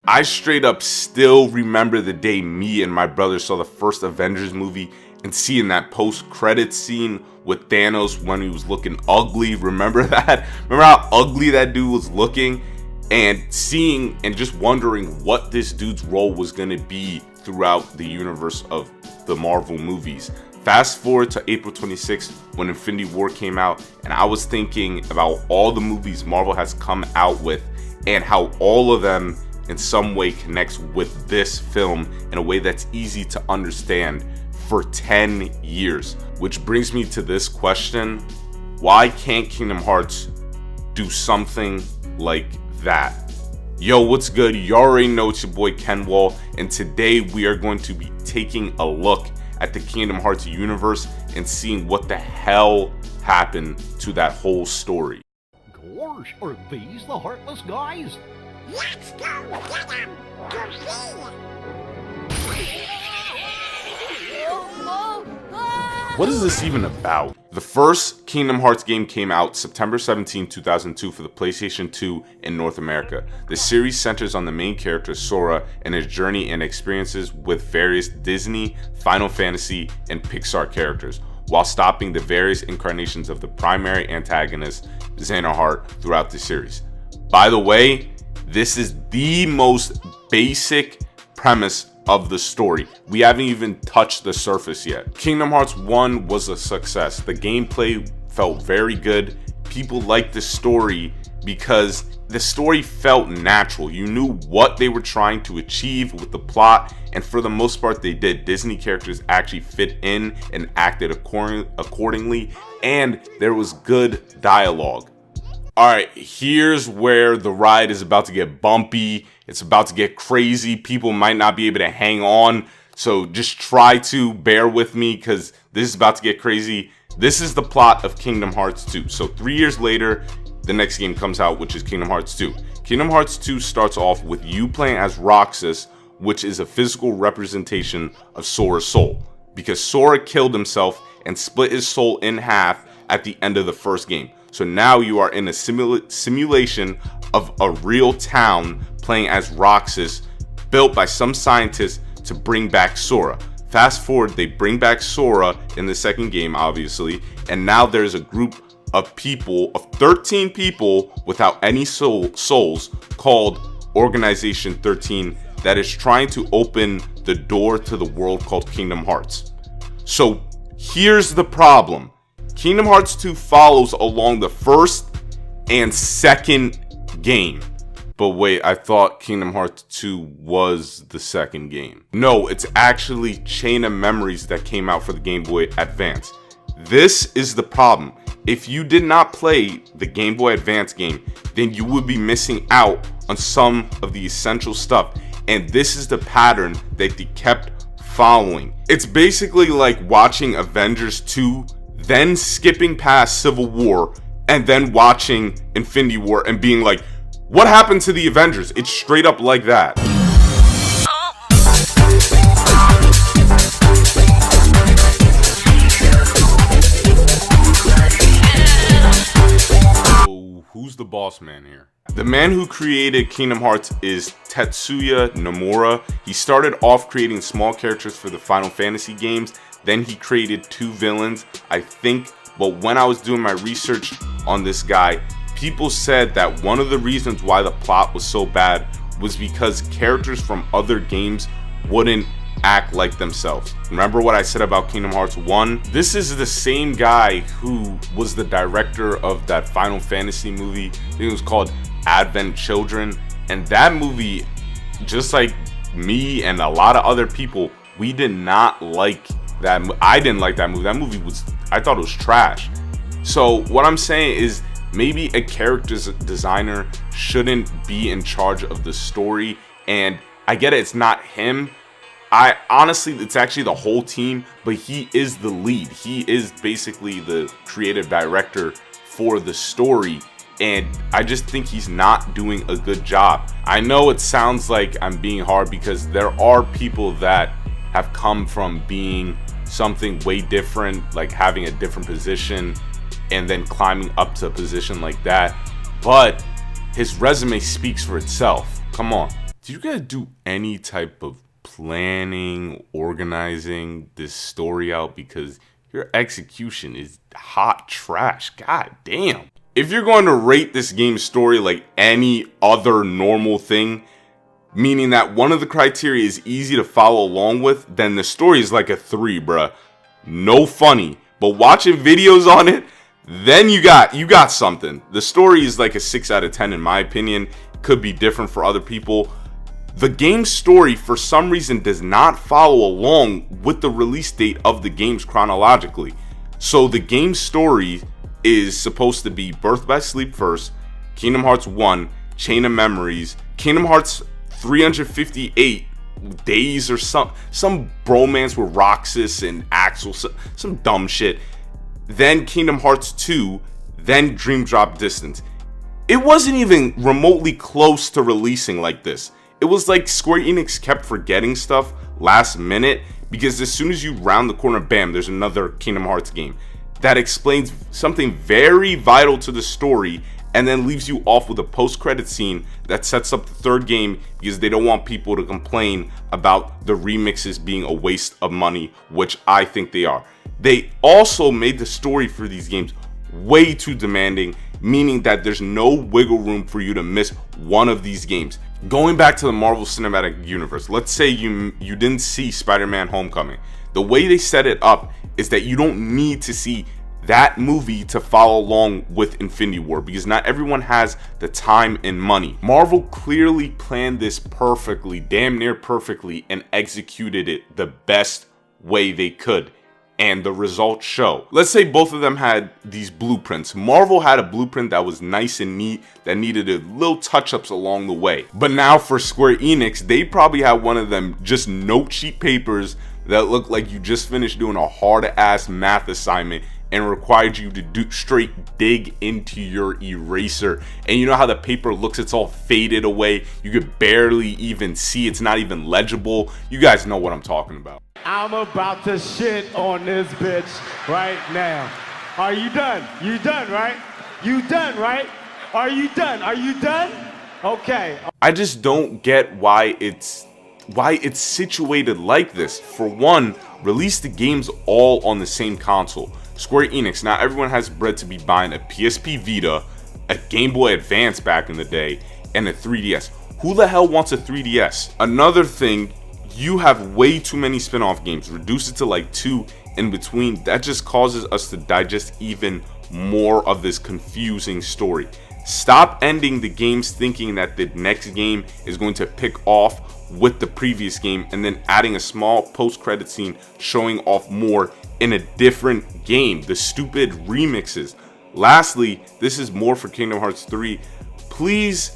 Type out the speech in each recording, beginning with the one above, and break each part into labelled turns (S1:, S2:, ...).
S1: I straight up still remember the day me and my brother saw the first Avengers movie and seeing that post-credits scene with Thanos when he was looking ugly. Remember that? Remember how ugly that dude was looking? And seeing and just wondering what this dude's role was going to be throughout the universe of the Marvel movies. Fast forward to April 26th when Infinity War came out, and I was thinking about all the movies Marvel has come out with and how all of them in some way connects with this film in a way that's easy to understand for 10 years. Which brings me to this question: why can't Kingdom Hearts do something like that? Yo, what's good? You already know it's your boy Kenwall, and today we are going to be taking a look at the Kingdom Hearts universe and seeing what the hell happened to that whole story.
S2: Gosh, are these the Heartless guys?
S3: Let's go get them! Go see!
S1: What is this even about? The first Kingdom Hearts game came out September 17, 2002 for the PlayStation 2 in North America. The series centers on the main character Sora and his journey and experiences with various Disney, Final Fantasy, and Pixar characters, while stopping the various incarnations of the primary antagonist, Xehanort, throughout the series. By the way, this is the most basic premise of the story. We haven't even touched the surface yet. Kingdom Hearts 1 was a success. The gameplay felt very good. People liked the story because the story felt natural. You knew what they were trying to achieve with the plot, and for the most part they did. Disney characters actually fit in and acted accordingly, and there was good dialogue. Alright, here's where the ride is about to get bumpy. It's about to get crazy. People might not be able to hang on, so just try to bear with me because this is about to get crazy. This is the plot of Kingdom Hearts 2. So 3 years later, the next game comes out, which is Kingdom Hearts 2. Kingdom Hearts 2 starts off with you playing as Roxas, which is a physical representation of Sora's soul, because Sora killed himself and split his soul in half at the end of the first game. So now you are in a simulation of a real town playing as Roxas, built by some scientists to bring back Sora. Fast forward, they bring back Sora in the second game, obviously, and now there's a group of people, of 13 people without any souls, called Organization 13, that is trying to open the door to the world called Kingdom Hearts. So here's the problem. Kingdom Hearts 2 follows along the first and second game. But wait, I thought Kingdom Hearts 2 was the second game. No, it's actually Chain of Memories that came out for the Game Boy Advance. This is the problem. If you did not play the Game Boy Advance game, then you would be missing out on some of the essential stuff. And this is the pattern that they kept following. It's basically like watching Avengers 2, then skipping past Civil War, and then watching Infinity War and being like, what happened to the Avengers? It's straight up like that. So who's the boss man here? The man who created Kingdom Hearts is Tetsuya Nomura. He started off creating small characters for the Final Fantasy games. Then he created 2 villains, I think. But when I was doing my research on this guy, people said that one of the reasons why the plot was so bad was because characters from other games wouldn't act like themselves. Remember what I said about Kingdom Hearts 1? This is the same guy who was the director of that Final Fantasy movie. I think it was called Advent Children. And that movie, just like me and a lot of other people, we did not like that. I didn't like that movie. That movie was, I thought it was trash. So what I'm saying is, maybe a character designer shouldn't be in charge of the story. And I get it, it's not him. I honestly, it's actually the whole team, but he is the lead. He is basically the creative director for the story. And I just think he's not doing a good job. I know it sounds like I'm being hard because there are people that have come from being something way different, like having a different position and then climbing up to a position like that. But his resume speaks for itself. Come on. do you guys do any type of planning, organizing this story out? Because your execution is hot trash. God damn. If you're going to rate this game's story like any other normal thing, meaning that one of the criteria is easy to follow along with, then the story is like a 3, bruh. No funny. But watching videos on it, then you got something. The story is like a 6 out of 10 in my opinion. Could be different for other people. The game's story, for some reason, does not follow along with the release date of the games chronologically. So the game's story is supposed to be Birth by Sleep first, Kingdom Hearts 1, Chain of Memories, Kingdom Hearts 358 Days or some bromance with Roxas and Axel, some dumb shit. Then Kingdom Hearts 2, then Dream Drop Distance. It wasn't even remotely close to releasing like this. It was like Square Enix kept forgetting stuff last minute, because as soon as you round the corner, bam, there's another Kingdom Hearts game that explains something very vital to the story and then leaves you off with a post-credit scene that sets up the third game, because they don't want people to complain about the remixes being a waste of money, which I think they are. They also made the story for these games way too demanding, meaning that there's no wiggle room for you to miss one of these games. Going back to the Marvel Cinematic Universe, let's say you didn't see Spider-Man Homecoming. The way they set it up is that you don't need to see that movie to follow along with Infinity War, because not everyone has the time and money. Marvel clearly planned this perfectly, damn near perfectly, and executed it the best way they could. And the results show. Let's say both of them had these blueprints. Marvel had a blueprint that was nice and neat, that needed a little touch-ups along the way. But now for Square Enix, they probably had one of them just note sheet papers that looked like you just finished doing a hard-ass math assignment and required you to do straight dig into your eraser. And you know how the paper looks, it's all faded away. You could barely even see, it's not even legible. You guys know what I'm talking about.
S4: I'm about to shit on this bitch right now. Are you done? You done, right? You done, right? Are you done? Are you done? Okay.
S1: I just don't get why it's situated like this. For one, release the games all on the same console. Square Enix, now everyone has bread to be buying a PSP Vita, a Game Boy Advance back in the day, and a 3DS. Who the hell wants a 3DS? Another thing, you have way too many spin-off games. Reduce it to like 2 in between. That just causes us to digest even more of this confusing story. Stop ending the games thinking that the next game is going to pick off with the previous game and then adding a small post-credit scene showing off more in a different game. The stupid remixes. Lastly, this is more for Kingdom Hearts 3. Please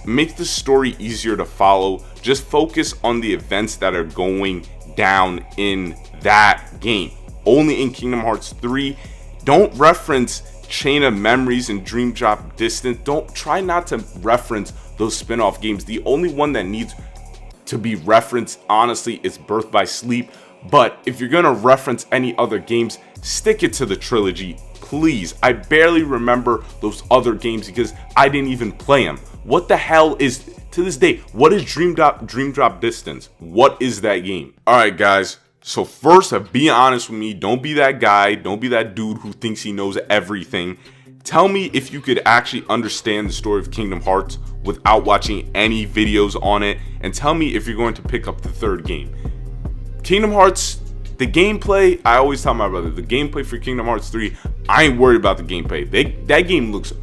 S1: make the story easier to follow. Just focus on the events that are going down in that game. Only in Kingdom Hearts 3. Don't reference Chain of Memories and Dream Drop Distance. Don't try not to reference those spin-off games. The only one that needs to be referenced, honestly, is Birth by Sleep. But if you're gonna reference any other games, stick it to the trilogy, please. I barely remember those other games because I didn't even play them. What the hell is, to this day, what is Dream Drop Distance? What is that game? Alright guys, so first, be honest with me. Don't be that guy, don't be that dude who thinks he knows everything. Tell me if you could actually understand the story of Kingdom Hearts without watching any videos on it, and tell me if you're going to pick up the third game. Kingdom Hearts, the gameplay, I always tell my brother, the gameplay for Kingdom Hearts 3, I ain't worried about the gameplay. That game looks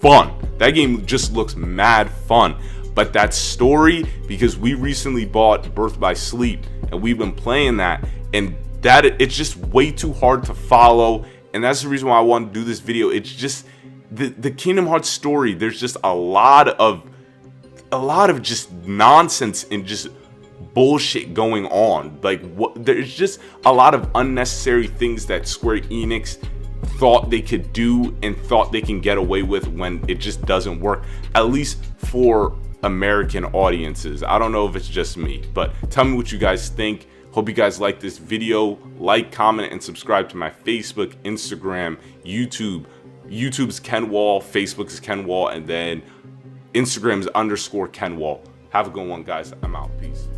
S1: fun. That game just looks mad fun. But that story, because we recently bought Birth by Sleep and we've been playing that, and that it's just way too hard to follow, and that's the reason why I want to do this video. It's just the Kingdom Hearts story, there's just a lot of just nonsense and just bullshit going on. Like, what, there's just a lot of unnecessary things that Square Enix thought they could do and thought they can get away with when it just doesn't work, at least for American audiences. I don't know if it's just me, but tell me what you guys think. Hope you guys like this video. Like, comment, and subscribe to my Facebook, Instagram, YouTube. YouTube's Ken Wall, Facebook's Ken Wall, and then Instagram's _Ken Wall. Have a good one, guys. I'm out. Peace.